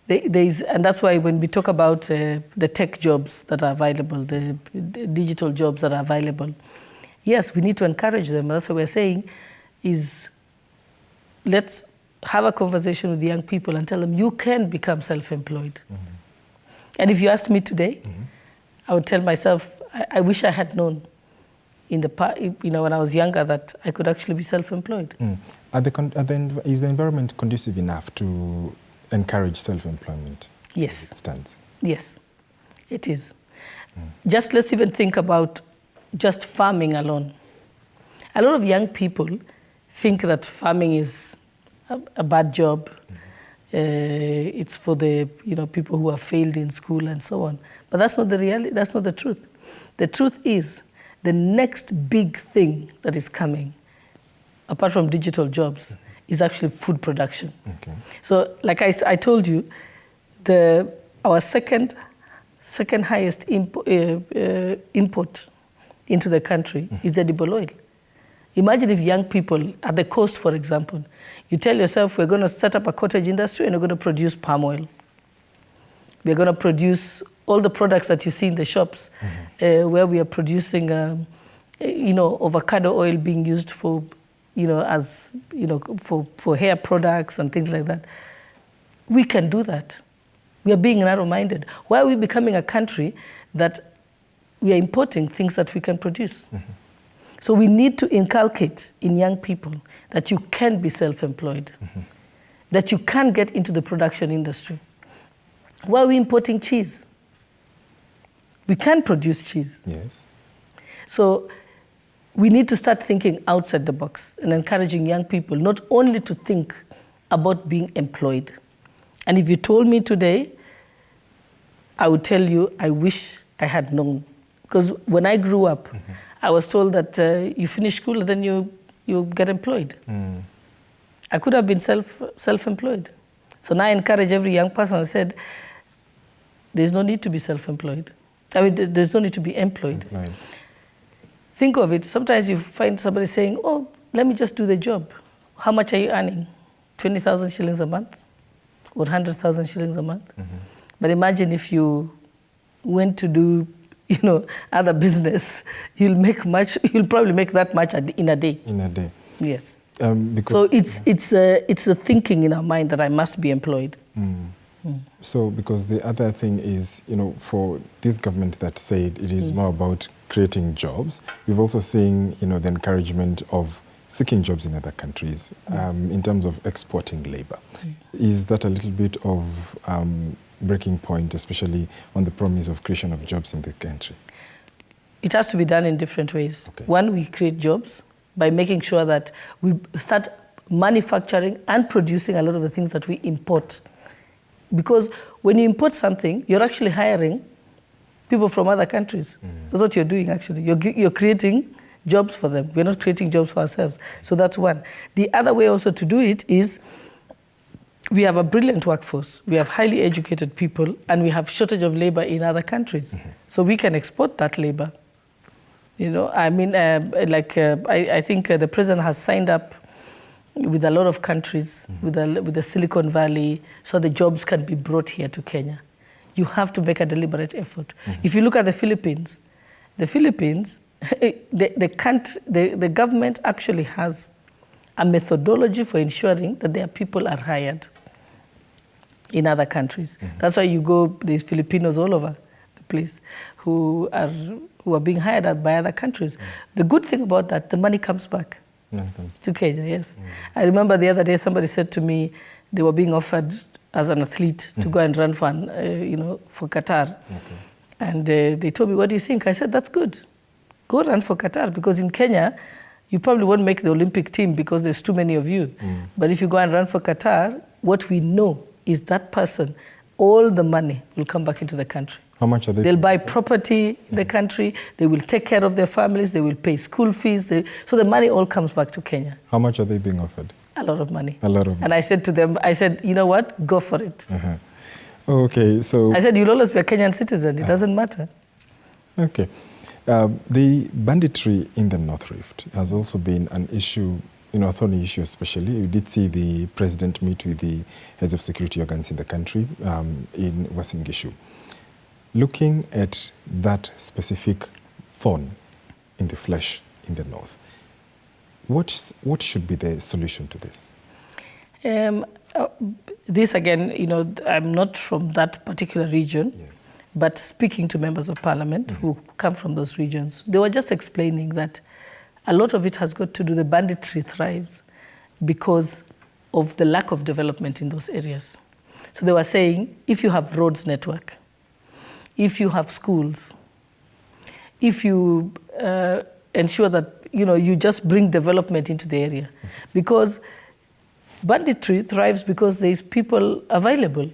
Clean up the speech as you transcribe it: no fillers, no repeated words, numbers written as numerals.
And that's why when we talk about the tech jobs that are available, the digital jobs that are available, yes, we need to encourage them. That's what we're saying is, let's have a conversation with the young people and tell them you can become self-employed. Mm-hmm. And if you asked me today, mm-hmm. I would tell myself, I wish I had known in the past, when I was younger, that I could actually be self-employed. Mm. Is the environment conducive enough to encourage self-employment? Yes. As it stands? Yes, it is. Mm. Just let's even think about just farming alone. A lot of young people think that farming is a bad job. Mm-hmm. It's for the people who have failed in school and so on. But that's not the reality. That's not the truth. The truth is the next big thing that is coming, apart from digital jobs, mm-hmm. is actually food production. Okay. So, like I told you, our second highest input into the country mm-hmm. is edible oil. Imagine if young people at the coast, for example, you tell yourself, we're going to set up a cottage industry and we're going to produce palm oil. We're going to produce all the products that you see in the shops, mm-hmm. Where we are producing, avocado oil being used for, for hair products and things like that. We can do that. We are being narrow-minded. Why are we becoming a country that we are importing things that we can produce? Mm-hmm. So we need to inculcate in young people that you can be self-employed, mm-hmm. that you can get into the production industry. Why are we importing cheese? We can produce cheese. Yes. So we need to start thinking outside the box and encouraging young people not only to think about being employed. And if you told me today, I would tell you, I wish I had known. Because when I grew up, mm-hmm. I was told that you finish school and then you get employed. Mm. I could have been self-employed. So now I encourage every young person. I said, there's no need to be self-employed. I mean, there's no need to be employed. Think of it. Sometimes you find somebody saying, oh, let me just do the job. How much are you earning? 20,000 shillings a month? Or 100,000 shillings a month? Mm-hmm. But imagine if you went to do other business, you'll probably make that much in a day. In a day. Yes. So it's the thinking in our mind that I must be employed. Mm. Mm. So because the other thing is, for this government that said it is more about creating jobs, we've also seen, the encouragement of seeking jobs in other countries in terms of exporting labor. Mm. Is that a little bit of breaking point, especially on the promise of creation of jobs in the country? It has to be done in different ways. Okay. One, we create jobs by making sure that we start manufacturing and producing a lot of the things that we import. Because when you import something, you're actually hiring people from other countries. Mm. That's what you're doing, actually. You're creating jobs for them. We're not creating jobs for ourselves. So that's one. The other way also to do it is we have a brilliant workforce. We have highly educated people, and we have shortage of labor in other countries. Mm-hmm. So we can export that labor. I think the president has signed up with a lot of countries, mm-hmm. with the Silicon Valley, so the jobs can be brought here to Kenya. You have to make a deliberate effort. Mm-hmm. If you look at the Philippines, the government actually has a methodology for ensuring that their people are hired in other countries. Mm-hmm. That's why there's Filipinos all over the place who are being hired by other countries. Mm-hmm. The good thing about that, the money comes back to Kenya, yes. Mm-hmm. I remember the other day somebody said to me they were being offered as an athlete to go and run for Qatar. Okay. And they told me, what do you think? I said, that's good. Go run for Qatar, because in Kenya, you probably won't make the Olympic team because there's too many of you. Mm. But if you go and run for Qatar, what we know is that person, all the money will come back into the country. How much are they? They'll buy property in the country, they will take care of their families, they will pay school fees. So the money all comes back to Kenya. How much are they being offered? A lot of money. A lot of money. And I said to them, you know what? Go for it. Uh-huh. Okay, so... I said, you'll always be a Kenyan citizen. It doesn't matter. Okay. The banditry in the North Rift has also been an issue a thorny issue especially. We did see the president meet with the heads of security organs in the country in Uasin Gishu. Looking at that specific thorn in the flesh in the north, what should be the solution to this? This again, I'm not from that particular region, Yes. but speaking to members of parliament who come from those regions, they were just explaining that a lot of it has got to do, the banditry thrives because of the lack of development in those areas. So they were saying, if you have roads network, if you have schools, if you ensure that, you just bring development into the area. Because banditry thrives because there's people available.